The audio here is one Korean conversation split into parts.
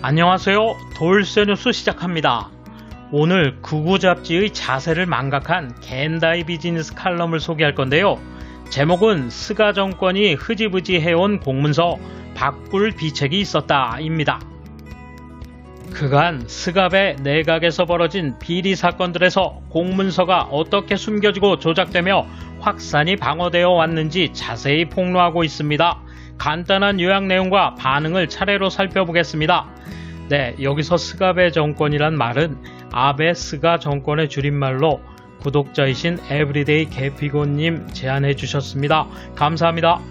안녕하세요. 돌쇠뉴스 시작합니다. 오늘 구구 잡지의 자세를 망각한 겐다이 비즈니스 칼럼을 소개할 건데요. 제목은 스가 정권이 흐지부지 해온 공문서 바꿀 비책이 있었다 입니다. 그간 스갑의 내각에서 벌어진 비리 사건들에서 공문서가 어떻게 숨겨지고 조작되며 확산이 방어되어 왔는지 자세히 폭로하고 있습니다. 간단한 요약 내용과 반응을 차례로 살펴보겠습니다. 네, 여기서 스가베 정권이란 말은 아베 스가 정권의 줄임말로 구독자이신 에브리데이 개피고님 제안해 주셨습니다. 감사합니다.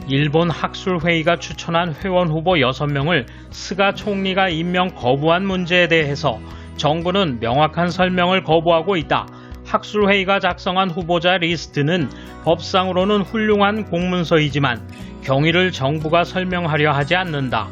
일본 학술회의가 추천한 회원 후보 6명을 스가 총리가 임명 거부한 문제에 대해서 정부는 명확한 설명을 거부하고 있다. 학술회의가 작성한 후보자 리스트는 법상으로는 훌륭한 공문서이지만 경위를 정부가 설명하려 하지 않는다.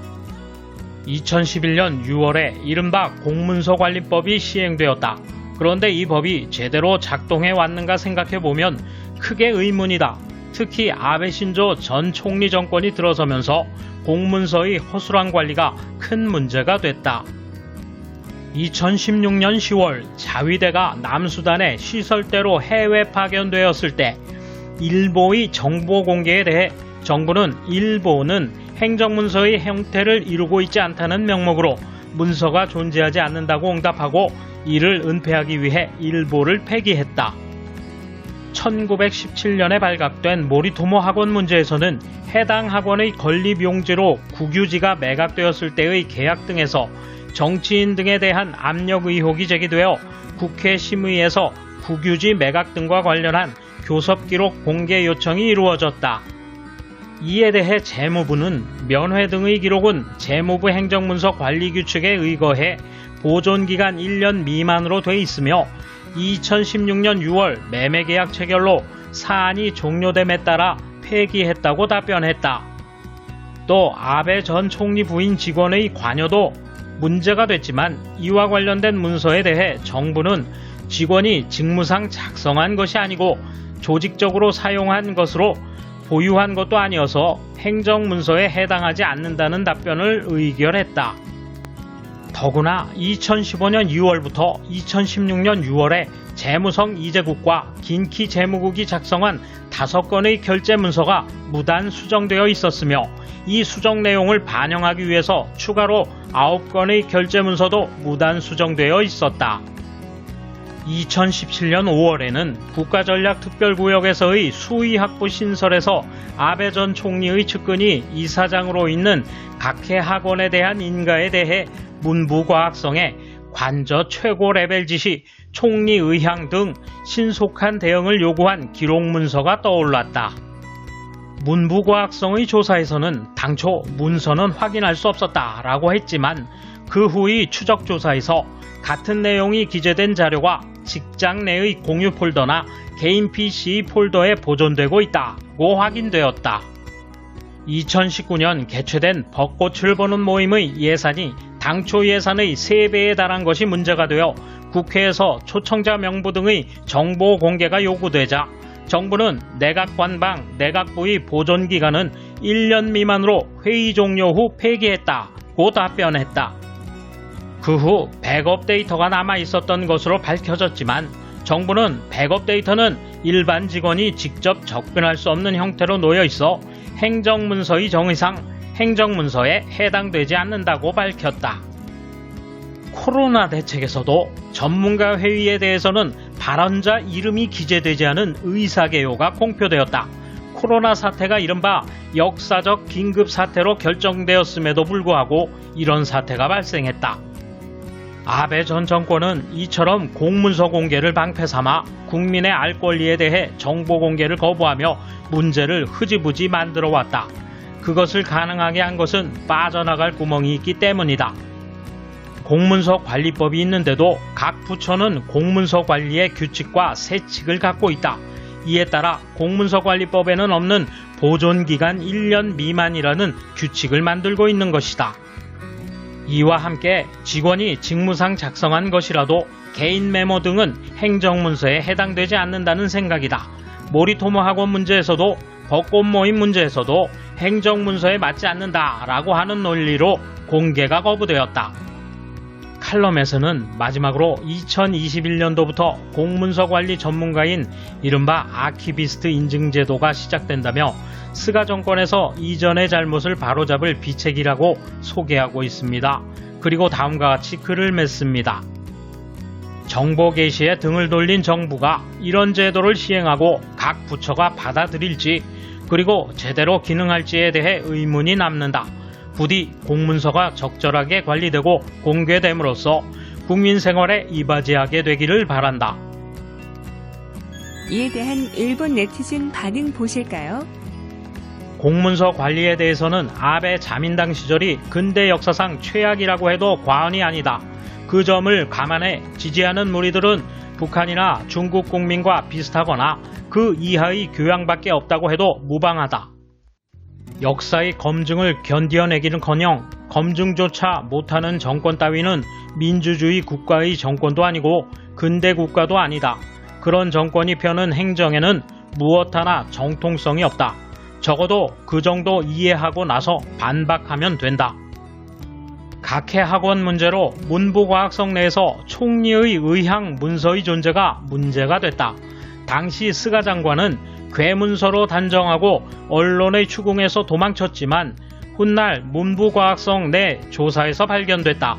2011년 6월에 이른바 공문서관리법이 시행되었다. 그런데 이 법이 제대로 작동해 왔는가 생각해보면 크게 의문이다. 특히 아베 신조 전 총리 정권이 들어서면서 공문서의 허술한 관리가 큰 문제가 됐다. 2016년 10월 자위대가 남수단에 시설대로 해외 파견되었을 때 일보의 정보 공개에 대해 정부는 일보는 행정문서의 형태를 이루고 있지 않다는 명목으로 문서가 존재하지 않는다고 응답하고 이를 은폐하기 위해 일보를 폐기했다. 1917년에 발각된 모리토모 학원 문제에서는 해당 학원의 건립 용지로 국유지가 매각되었을 때의 계약 등에서 정치인 등에 대한 압력 의혹이 제기되어 국회 심의에서 국유지 매각 등과 관련한 교섭 기록 공개 요청이 이루어졌다. 이에 대해 재무부는 면회 등의 기록은 재무부 행정문서 관리규칙에 의거해 보존기간 1년 미만으로 돼 있으며 2016년 6월 매매계약 체결로 사안이 종료됨에 따라 폐기했다고 답변했다. 또 아베 전 총리 부인 직원의 관여도 문제가 됐지만 이와 관련된 문서에 대해 정부는 직원이 직무상 작성한 것이 아니고 조직적으로 사용한 것으로 보유한 것도 아니어서 행정문서에 해당하지 않는다는 답변을 의결했다. 더구나 2015년 2월부터 2016년 6월에 재무성 이재국과 긴키 재무국이 작성한 5건의 결제 문서가 무단 수정되어 있었으며 이 수정 내용을 반영하기 위해서 추가로 9건의 결제 문서도 무단 수정되어 있었다. 2017년 5월에는 국가전략특별구역에서의 수의학부 신설에서 아베 전 총리의 측근이 이사장으로 있는 각해 학원에 대한 인가에 대해 문부과학성에 관저 최고 레벨 지시, 총리 의향 등 신속한 대응을 요구한 기록문서가 떠올랐다. 문부과학성의 조사에서는 당초 문서는 확인할 수 없었다라고 했지만 그 후의 추적조사에서 같은 내용이 기재된 자료가 직장 내의 공유 폴더나 개인 PC 폴더에 보존되고 있다고 확인되었다. 2019년 개최된 벚꽃을 보는 모임의 예산이 당초 예산의 3배에 달한 것이 문제가 되어 국회에서 초청자 명부 등의 정보 공개가 요구되자 정부는 내각관방, 내각부의 보존기간은 1년 미만으로 회의 종료 후 폐기했다고 답변했다. 그 후 백업 데이터가 남아 있었던 것으로 밝혀졌지만 정부는 백업 데이터는 일반 직원이 직접 접근할 수 없는 형태로 놓여 있어 행정문서의 정의상 행정문서에 해당되지 않는다고 밝혔다. 코로나 대책에서도 전문가 회의에 대해서는 발언자 이름이 기재되지 않은 의사개요가 공표되었다. 코로나 사태가 이른바 역사적 긴급사태로 결정되었음에도 불구하고 이런 사태가 발생했다. 아베 전 정권은 이처럼 공문서 공개를 방패삼아 국민의 알 권리에 대해 정보 공개를 거부하며 문제를 흐지부지 만들어 왔다. 그것을 가능하게 한 것은 빠져나갈 구멍이 있기 때문이다. 공문서 관리법이 있는데도 각 부처는 공문서 관리의 규칙과 세칙을 갖고 있다. 이에 따라 공문서 관리법에는 없는 보존기간 1년 미만이라는 규칙을 만들고 있는 것이다. 이와 함께 직원이 직무상 작성한 것이라도 개인 메모 등은 행정문서에 해당되지 않는다는 생각이다. 모리토모 학원 문제에서도 벚꽃 모임 문제에서도 행정문서에 맞지 않는다라고 하는 논리로 공개가 거부되었다. 칼럼에서는 마지막으로 2021년도부터 공문서 관리 전문가인 이른바 아키비스트 인증제도가 시작된다며 스가 정권에서 이전의 잘못을 바로잡을 비책이라고 소개하고 있습니다. 그리고 다음과 같이 글을 맺습니다. 정보 게시에 등을 돌린 정부가 이런 제도를 시행하고 각 부처가 받아들일지 그리고 제대로 기능할지에 대해 의문이 남는다. 부디 공문서가 적절하게 관리되고 공개됨으로써 국민 생활에 이바지하게 되기를 바란다. 이에 대한 일본 네티즌 반응 보실까요? 공문서 관리에 대해서는 아베 자민당 시절이 근대 역사상 최악이라고 해도 과언이 아니다. 그 점을 감안해 지지하는 무리들은 북한이나 중국 국민과 비슷하거나 그 이하의 교양밖에 없다고 해도 무방하다. 역사의 검증을 견뎌내기는커녕 검증조차 못하는 정권 따위는 민주주의 국가의 정권도 아니고 근대 국가도 아니다. 그런 정권이 펴는 행정에는 무엇 하나 정통성이 없다. 적어도 그 정도 이해하고 나서 반박하면 된다. 각해 학원 문제로 문부과학성 내에서 총리의 의향 문서의 존재가 문제가 됐다. 당시 스가 장관은 괴문서로 단정하고 언론의 추궁에서 도망쳤지만 훗날 문부과학성 내 조사에서 발견됐다.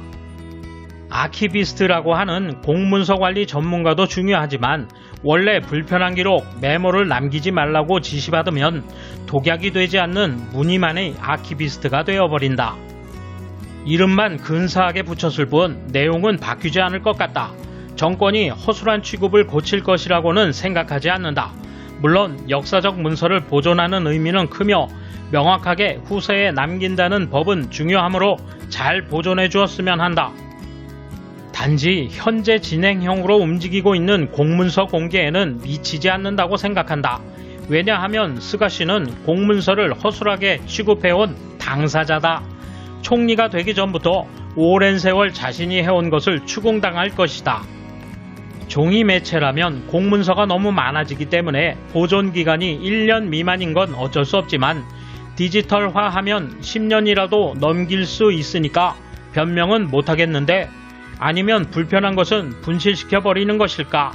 아키비스트라고 하는 공문서 관리 전문가도 중요하지만 원래 불편한 기록 메모를 남기지 말라고 지시받으면 독약이 되지 않는 무늬만의 아키비스트가 되어버린다. 이름만 근사하게 붙였을 뿐 내용은 바뀌지 않을 것 같다. 정권이 허술한 취급을 고칠 것이라고는 생각하지 않는다. 물론 역사적 문서를 보존하는 의미는 크며 명확하게 후세에 남긴다는 법은 중요하므로 잘 보존해 주었으면 한다. 단지 현재 진행형으로 움직이고 있는 공문서 공개에는 미치지 않는다고 생각한다. 왜냐하면 스가 씨는 공문서를 허술하게 취급해온 당사자다. 총리가 되기 전부터 오랜 세월 자신이 해온 것을 추궁당할 것이다. 종이 매체라면 공문서가 너무 많아지기 때문에 보존 기간이 1년 미만인 건 어쩔 수 없지만 디지털화하면 10년이라도 넘길 수 있으니까 변명은 못하겠는데 아니면 불편한 것은 분실시켜버리는 것일까?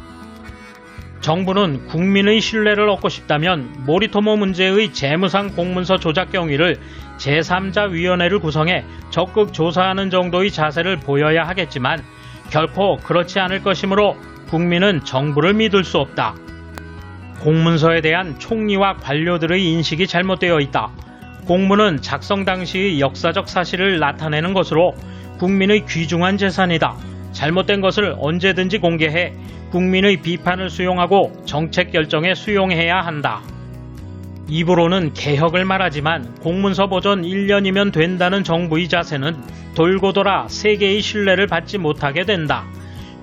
정부는 국민의 신뢰를 얻고 싶다면 모리토모 문제의 재무상 공문서 조작 경위를 제3자 위원회를 구성해 적극 조사하는 정도의 자세를 보여야 하겠지만 결코 그렇지 않을 것이므로 국민은 정부를 믿을 수 없다. 공문서에 대한 총리와 관료들의 인식이 잘못되어 있다. 공문은 작성 당시의 역사적 사실을 나타내는 것으로 국민의 귀중한 재산이다. 잘못된 것을 언제든지 공개해 국민의 비판을 수용하고 정책 결정에 수용해야 한다. 입으로는 개혁을 말하지만 공문서 보존 1년이면 된다는 정부의 자세는 돌고 돌아 세계의 신뢰를 받지 못하게 된다.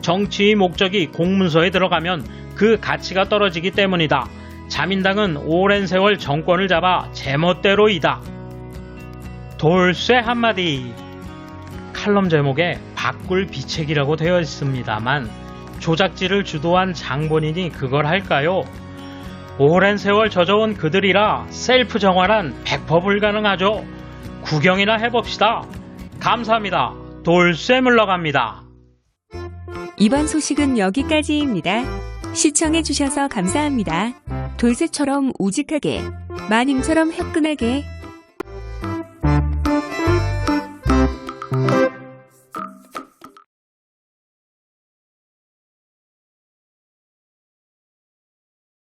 정치의 목적이 공문서에 들어가면 그 가치가 떨어지기 때문이다. 자민당은 오랜 세월 정권을 잡아 제멋대로이다. 돌쇠 한마디. 칼럼 제목에 바꿀 비책이라고 되어 있습니다만 조작질을 주도한 장본인이 그걸 할까요? 오랜 세월 젖어온 그들이라 셀프 정화란 100% 불가능하죠. 구경이나 해봅시다. 감사합니다. 돌쇠 물러갑니다. 이번 소식은 여기까지입니다. 시청해주셔서 감사합니다. 돌쇠처럼 우직하게, 마님처럼 화끈하게